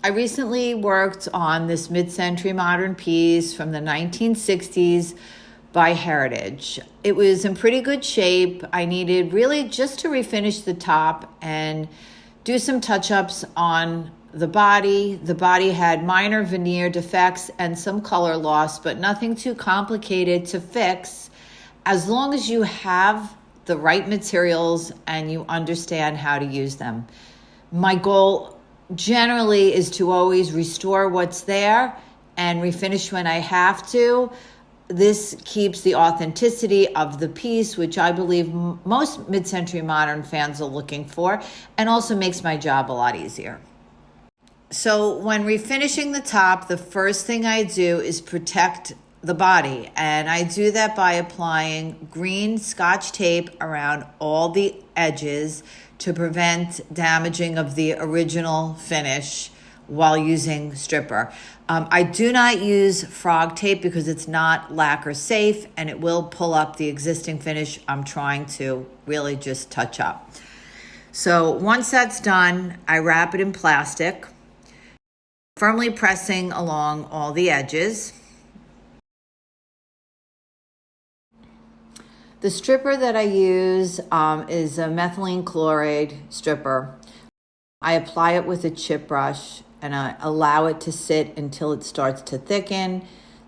I recently worked on this mid-century modern piece from the 1960s by Heritage. It was in pretty good shape. I needed really just to refinish the top and do some touch-ups on the body. The body had minor veneer defects and some color loss, but nothing too complicated to fix as long as you have the right materials and you understand how to use them. My goal generally is to always restore what's there and refinish when I have to. This keeps the authenticity of the piece, which I believe most mid-century modern fans are looking for, and also makes my job a lot easier. So when refinishing the top, the first thing I do is protect the body, and I do that by applying green Scotch tape around all the edges to prevent damaging of the original finish while using stripper. I do not use frog tape because it's not lacquer safe and it will pull up the existing finish I'm trying to really just touch up. So once that's done, I wrap it in plastic, firmly pressing along all the edges. The stripper that I use is a methylene chloride stripper. I apply it with a chip brush and I allow it to sit until it starts to thicken.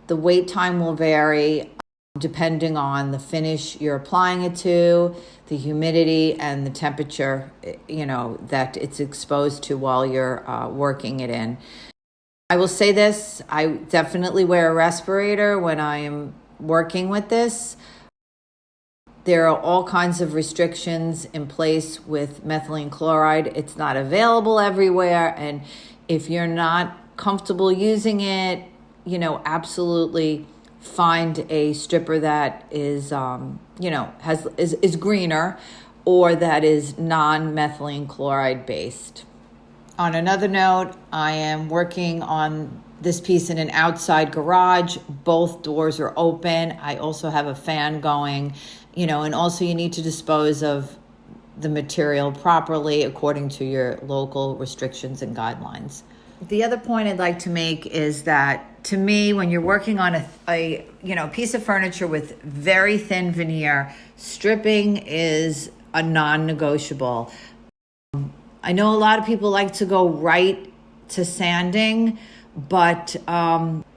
The wait time will vary depending on the finish you're applying it to, the humidity, and the temperature, that it's exposed to while you're working it in. I will say this, I definitely wear a respirator when I am working with this. There are all kinds of restrictions in place with methylene chloride. It's not available everywhere. And if you're not comfortable using it, absolutely find a stripper that is, is greener or that is non-methylene chloride based. On another note, I am working on this piece in an outside garage. Both doors are open. I also have a fan going. And also you need to dispose of the material properly according to your local restrictions and guidelines. The other point I'd like to make is that to me, when you're working on a piece of furniture with very thin veneer, stripping is a non-negotiable. I know a lot of people like to go right to sanding, but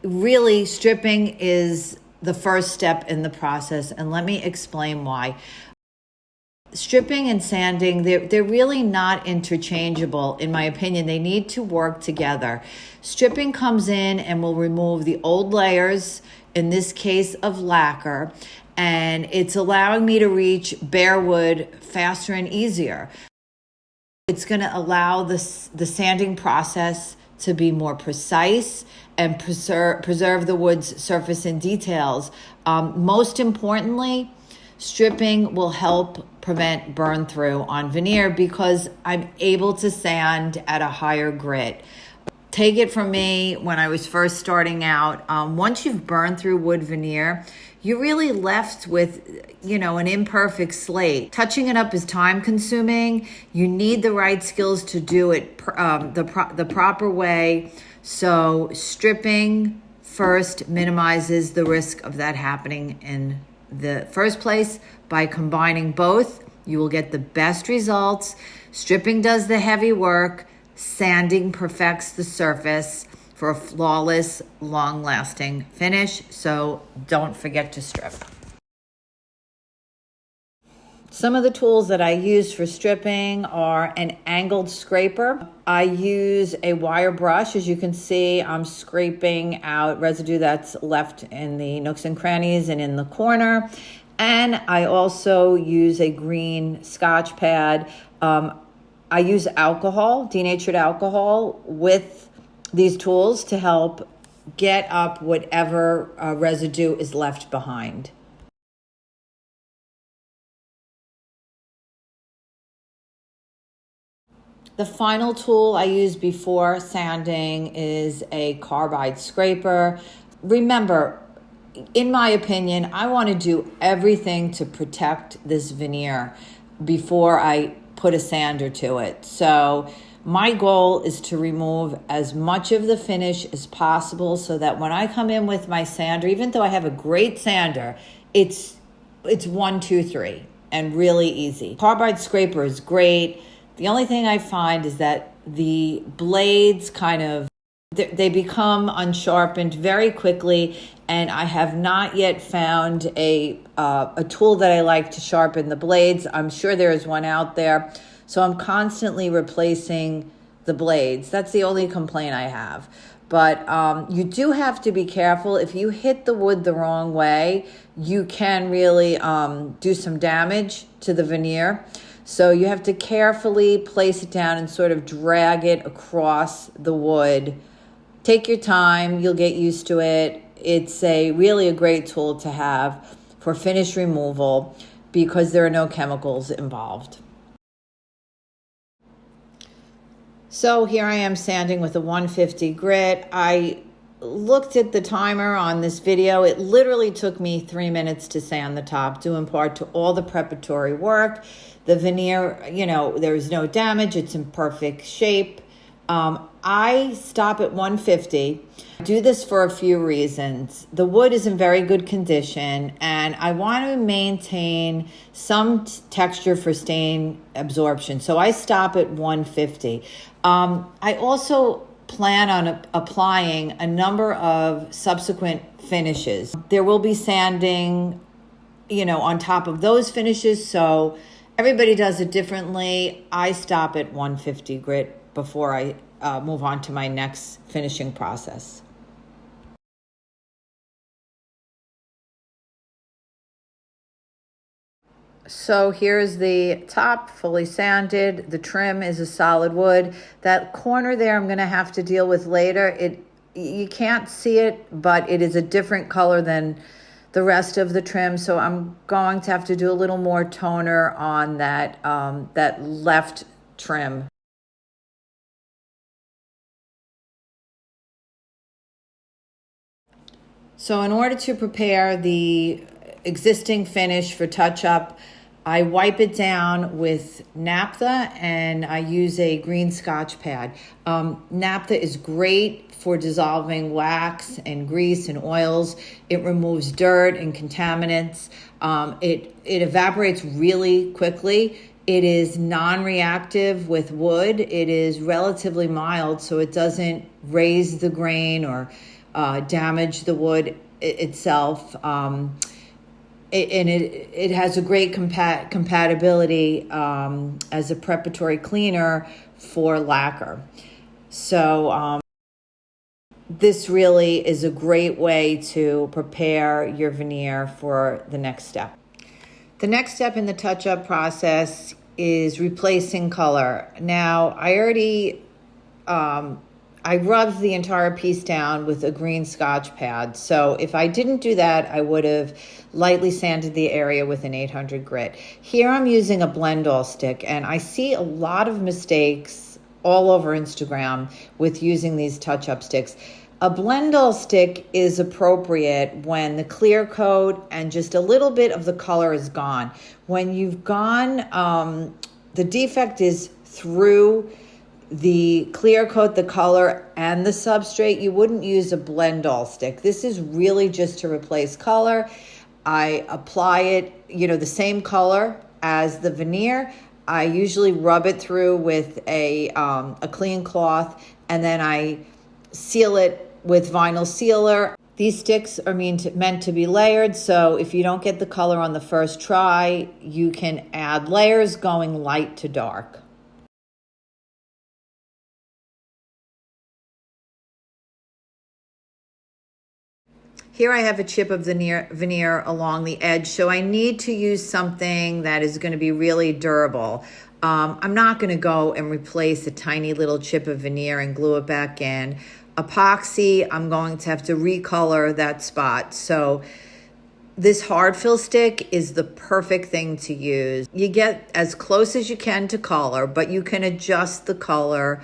really stripping is the first step in the process, and let me explain why. Stripping and sanding, they're really not interchangeable, in my opinion. They need to work together. Stripping comes in and will remove the old layers, in this case of lacquer, and it's allowing me to reach bare wood faster and easier. It's going to allow the sanding process to be more precise and preserve the wood's surface and details. Most importantly, stripping will help prevent burn through on veneer because I'm able to sand at a higher grit. Take it from me, when I was first starting out, once you've burned through wood veneer, you're really left with, an imperfect slate. Touching it up is time consuming. You need the right skills to do it the proper way. So stripping first minimizes the risk of that happening in the first place. By combining both, you will get the best results. Stripping does the heavy work. Sanding perfects the surface for a flawless, long-lasting finish. So don't forget to strip. Some of the tools that I use for stripping are an angled scraper. I use a wire brush. As you can see, I'm scraping out residue that's left in the nooks and crannies and in the corner. And I also use a green Scotch pad. I use alcohol, denatured alcohol, with these tools to help get up whatever residue is left behind. The final tool I use before sanding is a carbide scraper. Remember, in my opinion, I want to do everything to protect this veneer before I put a sander to it. So My goal is to remove as much of the finish as possible so that when I come in with my sander, even though I have a great sander, it's 1, 2, 3 and really easy. Carbide scraper is great. The only thing I find is that the blades they become unsharpened very quickly, and I have not yet found a tool that I like to sharpen the blades. I'm sure there is one out there, so I'm constantly replacing the blades. That's the only complaint I have. But you do have to be careful. If you hit the wood the wrong way, you can really do some damage to the veneer. So you have to carefully place it down and sort of drag it across the wood. Take your time, you'll get used to it. It's really a great tool to have for finish removal because there are no chemicals involved. So here I am sanding with a 150 grit. I looked at the timer on this video. It literally took me 3 minutes to sand the top, due in part to all the preparatory work. The veneer, there's no damage. It's in perfect shape. I stop at 150. I do this for a few reasons. The wood is in very good condition, and I want to maintain some texture for stain absorption. So I stop at 150. I also plan on applying a number of subsequent finishes. There will be sanding, on top of those finishes. So everybody does it differently. I stop at 150 grit before I move on to my next finishing process. So here's the top, fully sanded. The trim is a solid wood. That corner there I'm going to have to deal with later. You can't see it, but it is a different color than the rest of the trim. So I'm going to have to do a little more toner on that left trim. So in order to prepare the existing finish for touch-up, I wipe it down with naphtha and I use a green Scotch pad. Naphtha is great for dissolving wax and grease and oils. It removes dirt and contaminants. It evaporates really quickly. It is non-reactive with wood. It is relatively mild, so it doesn't raise the grain or damage the wood itself. It has a great compatibility as a preparatory cleaner for lacquer. So this really is a great way to prepare your veneer for the next step. The next step in the touch-up process is replacing color. Now, I already I rubbed the entire piece down with a green Scotch pad. So if I didn't do that, I would have lightly sanded the area with an 800 grit. Here I'm using a blend-all stick, and I see a lot of mistakes all over Instagram with using these touch-up sticks. A blend-all stick is appropriate when the clear coat and just a little bit of the color is gone. When you've gone, the defect is through the clear coat, the color, and the substrate, you wouldn't use a blend-all stick. This is really just to replace color. I apply it, the same color as the veneer. I usually rub it through with a clean cloth, and then I seal it with vinyl sealer. These sticks are meant to be layered, so if you don't get the color on the first try, you can add layers going light to dark. Here I have a chip of veneer along the edge, so I need to use something that is going to be really durable. I'm not going to go and replace a tiny little chip of veneer and glue it back in. Epoxy, I'm going to have to recolor that spot. So this hard fill stick is the perfect thing to use. You get as close as you can to color, but you can adjust the color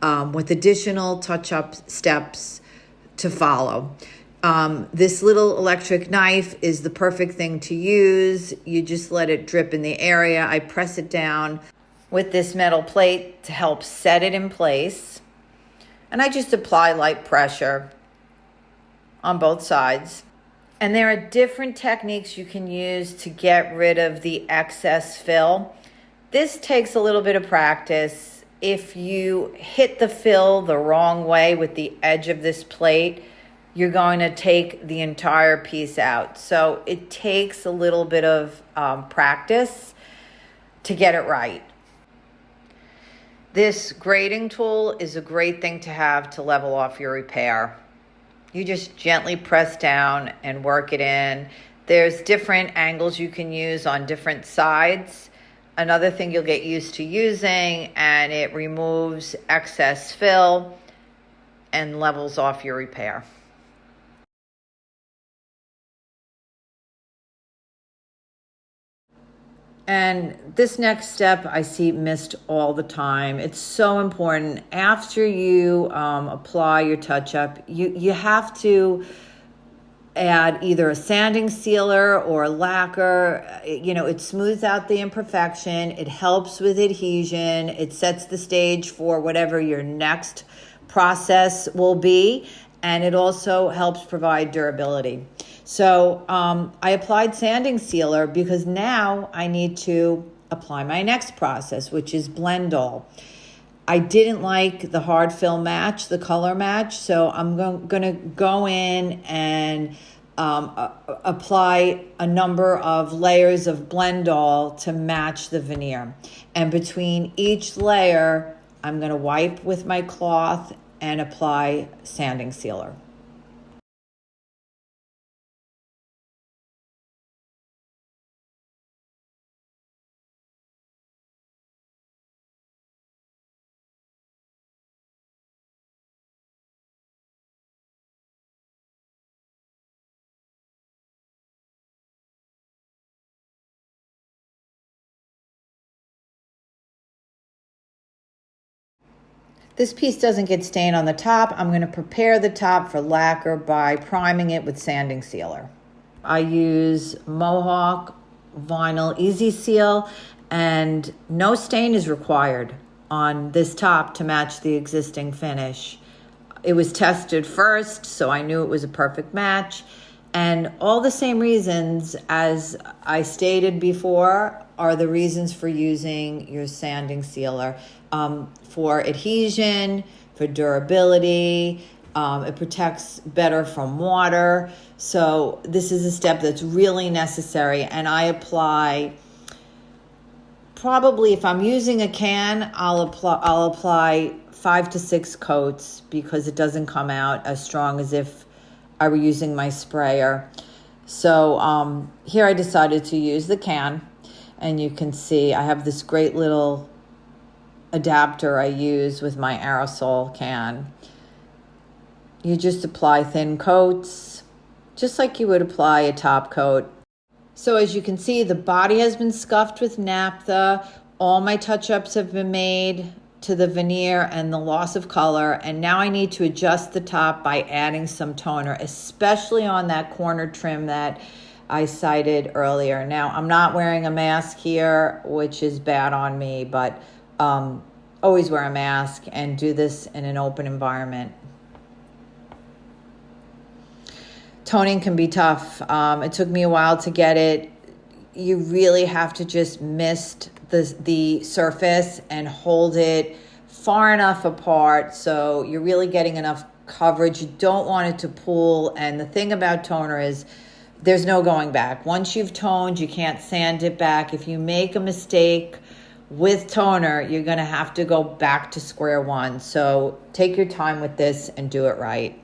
with additional touch-up steps to follow. This little electric knife is the perfect thing to use. You just let it drip in the area. I press it down with this metal plate to help set it in place. And I just apply light pressure on both sides. And there are different techniques you can use to get rid of the excess fill. This takes a little bit of practice. If you hit the fill the wrong way with the edge of this plate, you're going to take the entire piece out. So it takes a little bit of practice to get it right. This grading tool is a great thing to have to level off your repair. You just gently press down and work it in. There's different angles you can use on different sides. Another thing you'll get used to using, and it removes excess fill and levels off your repair. And this next step I see missed all the time. It's so important. After you apply your touch-up, you have to add either a sanding sealer or a lacquer. It smooths out the imperfection. It helps with adhesion. It sets the stage for whatever your next process will be. And it also helps provide durability. So I applied sanding sealer because now I need to apply my next process, which is blend all. I didn't like the hard fill match, the color match, so I'm going to go in and apply a number of layers of blend all to match the veneer. And between each layer, I'm going to wipe with my cloth and apply sanding sealer. This piece doesn't get stained on the top. I'm going to prepare the top for lacquer by priming it with sanding sealer. I use Mohawk Vinyl Easy Seal, and no stain is required on this top to match the existing finish. It was tested first, so I knew it was a perfect match. And all the same reasons as I stated before are the reasons for using your sanding sealer. For adhesion, for durability, it protects better from water. So this is a step that's really necessary. And I apply, probably if I'm using a can, I'll apply 5 to 6 coats because it doesn't come out as strong as if I were using my sprayer. So here I decided to use the can, and you can see I have this great little adapter I use with my aerosol can. You just apply thin coats, just like you would apply a top coat. So as you can see, the body has been scuffed with naphtha. All my touch-ups have been made to the veneer and the loss of color. And now I need to adjust the top by adding some toner, especially on that corner trim that I cited earlier. Now, I'm not wearing a mask here, which is bad on me, but always wear a mask and do this in an open environment. Toning can be tough. It took me a while to get it. You really have to just mist the surface and hold it far enough apart so you're really getting enough coverage. You don't want it to pool. And the thing about toner is there's no going back. Once you've toned, you can't sand it back. If you make a mistake with toner, you're going to have to go back to square one. So take your time with this and do it right.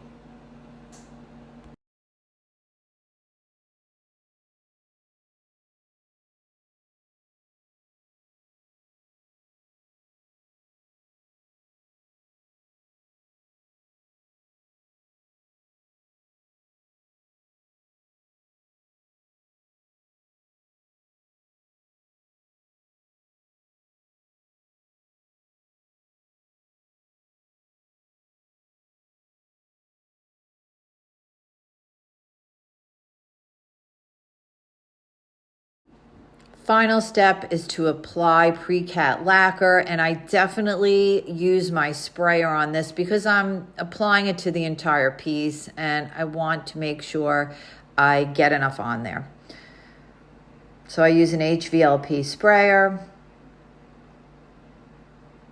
Final step is to apply pre-cat lacquer, and I definitely use my sprayer on this because I'm applying it to the entire piece and I want to make sure I get enough on there. So I use an HVLP sprayer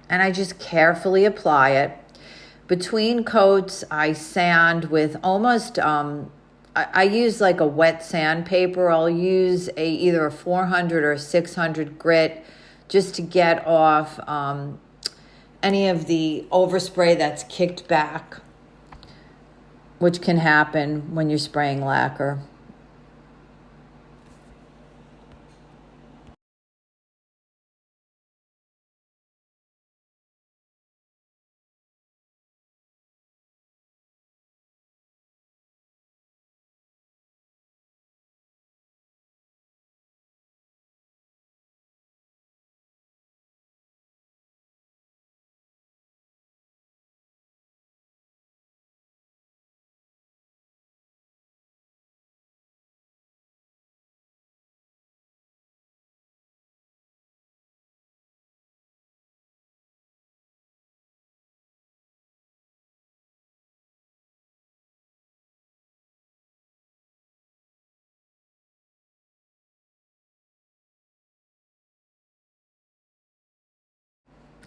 and I just carefully apply it. Between coats, I sand with almost, I use like a wet sandpaper. I'll use either a 400 or 600 grit just to get off any of the overspray that's kicked back, which can happen when you're spraying lacquer.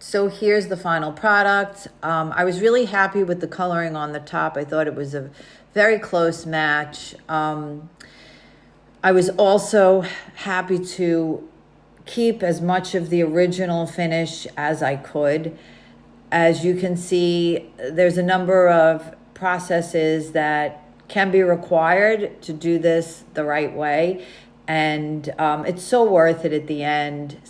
So here's the final product. I was really happy with the coloring on the top. I thought it was a very close match. I was also happy to keep as much of the original finish as I could. As you can see, there's a number of processes that can be required to do this the right way. And it's so worth it at the end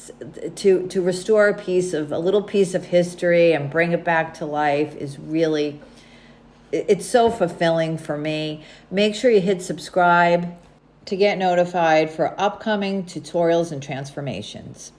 to restore a little piece of history and bring it back to life is really, it's so fulfilling for me. Make sure you hit subscribe to get notified for upcoming tutorials and transformations.